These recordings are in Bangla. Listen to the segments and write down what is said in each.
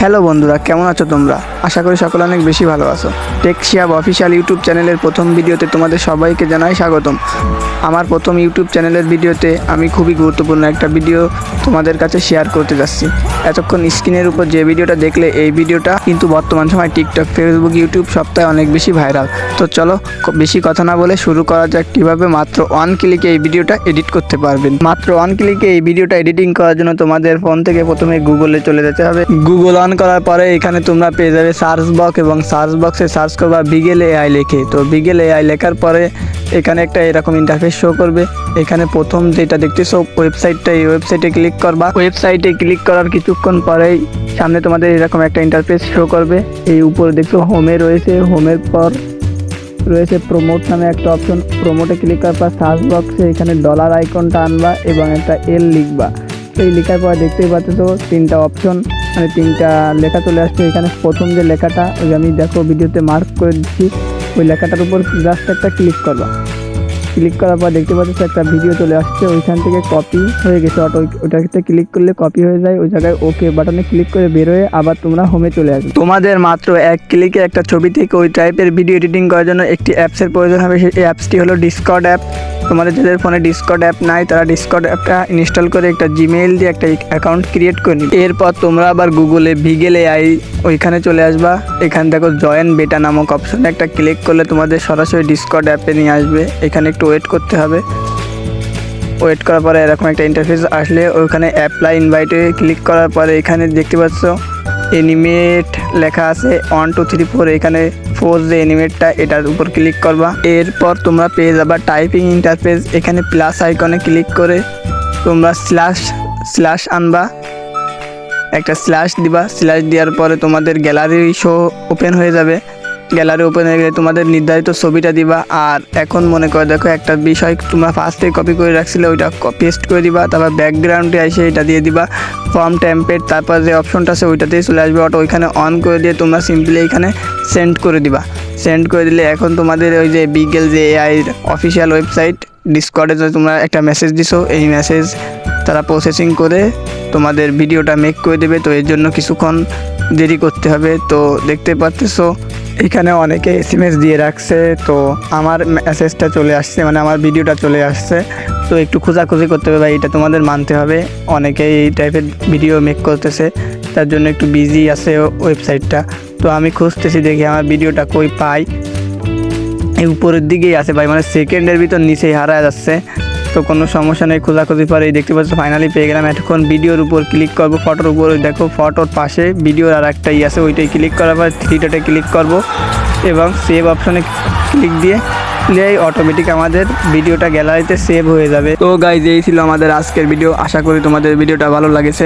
হ্যালো বন্ধুরা, কেমন আছো তোমরা? আশা করি সকলে অনেক বেশি ভালো আছো। টেক শিহাব অফিসিয়াল ইউটিউব চ্যানেলের প্রথম ভিডিওতে তোমাদের সবাইকে জানাই স্বাগতম। আমার প্রথম ইউটিউব চ্যানেলের ভিডিওতে আমি খুবই গুরুত্বপূর্ণ একটা ভিডিও তোমাদের কাছে শেয়ার করতে যাচ্ছি। এতক্ষণ স্ক্রিনের উপর যে ভিডিওটা দেখলে, এই ভিডিওটা কিন্তু বর্তমান সময় টিকটক, ফেসবুক, ইউটিউব সপ্তাহে অনেক বেশি ভাইরাল। তো চলো বেশি কথা না বলে শুরু করা যাক কীভাবে মাত্র 1 ক্লিকে এই ভিডিওটা এডিট করতে পারবেন। মাত্র 1 ক্লিকে এই ভিডিওটা এডিটিং করার জন্য তোমাদের ফোন থেকে প্রথমে গুগলে চলে যেতে হবে। গুগল অন করার পরে এখানে তোমরা পেয়ে যাবে সার্চ বক্স, এবং সার্চ বক্সে সার্চ করবা বিগেল এআই লিখে। তো বিগেল এআই লেখার পরে এখানে একটা এরকম ইন্টারফেস শো করবে। এখানে প্রথম যেটা দেখতেছো ওয়েবসাইটটা, এই ওয়েবসাইটে ক্লিক করবা। ওয়েবসাইটে ক্লিক করার কিছুক্ষণ পরেই সামনে তোমাদের এরকম একটা ইন্টারফেস শো করবে। এই উপরে দেখছো হোমে রয়েছে, হোমের পর রয়েছে প্রমোট নামে একটা অপশন। প্রমোটে ক্লিক করার পর সার্চ বক্সে এখানে ডলার আইকনটা আনবা এবং একটা এল লিখবা। এই লেখার পর দেখতেই পাচ্ছ তিনটা অপশন, মানে তিনটা লেখা চলে আসছে। এখানে প্রথম যে লেখাটা, ওই আমি দেখো ভিডিওতে মার্ক করে দিচ্ছি, ওই লেখাটার উপর জাস্ট একটা ক্লিক করবা। ক্লিক করার পর দেখতে পাচ্ছ একটা ভিডিও চলে আসছে, ওইখান থেকে কপি হয়ে গেছে অটো। ওটাতে ক্লিক করলে কপি হয়ে যায়, ওই জায়গায় ওকে বাটনে ক্লিক করে বের হয়ে আবার তোমরা হোমে চলে আসবে। তোমাদের মাত্র 1 ক্লিকে একটা ছবি থেকে ওই টাইপের ভিডিও এডিটিং করার জন্য একটি অ্যাপসের প্রয়োজন হবে। সেই অ্যাপসটি হলো ডিসকর্ড অ্যাপ। তোমাদের যাদের ফোনে ডিসকর্ড অ্যাপ নাই, তারা ডিসকর্ড অ্যাপটা ইনস্টল করে একটা জিমেইল দিয়ে একটা অ্যাকাউন্ট ক্রিয়েট করে নিবে। এরপর তোমরা আবার গুগলে বিগেল এআই ওইখানে চলে আসবা। এখানে দেখো জয়েন বেটা নামক অপশনে একটা ক্লিক করলে তোমাদের সরাসরি ডিসকর্ড অ্যাপে নিয়ে আসবে। এখানে একটু ওয়েট করতে হবে। ওয়েট করার পরে এরকম একটা ইন্টারফেস আসলে ওইখানে অ্যাপ্লাই ইনভাইটে ক্লিক করার পরে এখানে দেখতে পাচ্ছ অ্যানিমেট লেখা আছে 1 2 3 4। এখানে 4 যে অ্যানিমেটটা, এটার উপর ক্লিক করবা। এরপর তোমরা পেয়ে যাবা টাইপিং ইন্টারফেস। এখানে প্লাস আইকনে ক্লিক করে তোমরা স্ল্যাশ আনবা, একটা স্ল্যাশ দিবা। স্ল্যাশ দেওয়ার পরে তোমাদের গ্যালারি শো ওপেন হয়ে যাবে। গ্যালারি ওপেন হয়ে গেলে তোমাদের নির্ধারিত ছবিটা দিবা। আর এখন মনে করে দেখো একটা বিষয় তোমরা ফার্স্টে কপি করে রাখছিলে, ওইটা পেস্ট করে দিবা। তারপর ব্যাকগ্রাউন্ডে এসে এটা দিয়ে দিবা ফর্ম টেমপ্লেট। তারপর যে অপশনটা আছে ওইটাতেই চলে আসবে অটো। ওইখানে অন করে দিয়ে তোমরা সিম্পলি এখানে সেন্ড করে দিবা। সেন্ড করে দিলে এখন তোমাদের ওই যে বিগেল যে এআই অফিসিয়াল ওয়েবসাইট, ডিসকর্ডে যে তোমরা একটা মেসেজ দিছো, এই মেসেজ তারা প্রসেসিং করে তোমাদের ভিডিওটা মেক করে দেবে। তো এর জন্য কিছুক্ষণ দেরি করতে হবে। তো দেখতে পাচ্ছো এখানে অনেকে এসএমএস দিয়ে রাখছে, তো আমার মেসেজটা চলে আসছে, মানে আমার ভিডিওটা চলে আসছে। তো একটু খোঁজাখুঁজি করতে হবে ভাই, এটা তোমাদের মানতে হবে। অনেকেই এই টাইপের ভিডিও মেক করতেছে, তার জন্য একটু বিজি আছে ওয়েবসাইটটা। তো আমি খুঁজতেছি, দেখি আমার ভিডিওটা কই পাই। এই উপরের দিকেই আছে ভাই, মানে সেকেন্ডের ভিতর নিচেই হারায় যাচ্ছে। তো কোনো সমস্যা নেই, খোঁজাখুঁজি পরে দেখতে পাচ্ছ ফাইনালি পেয়ে গেলাম। এখন ভিডিওর উপর ক্লিক করবো, ফটোর উপর দেখো ফটোর পাশে ভিডিওর আর একটাই আছে, ওইটাই ক্লিক করার পর 3 ডটে ক্লিক করবো এবং সেভ অপশনে ক্লিক দিয়ে অটোমেটিক আমাদের ভিডিওটা গ্যালারিতে সেভ হয়ে যাবে। তো গাইজ, এই ছিল আমাদের আজকের ভিডিও। আশা করি তোমাদের ভিডিওটা ভালো লাগেছে।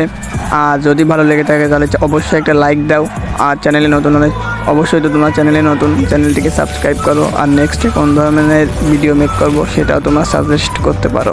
আর যদি ভালো লেগে থাকে তাহলে অবশ্যই একটা লাইক দাও। আর চ্যানেলে নতুন হলে অবশ্যই, তো তোমার চ্যানেলে নতুন, চ্যানেলটিকে সাবস্ক্রাইব করো। আর নেক্সটে কোন ধরনের ভিডিও মেক করবো সেটাও তোমরা সাজেস্ট করতে পারো।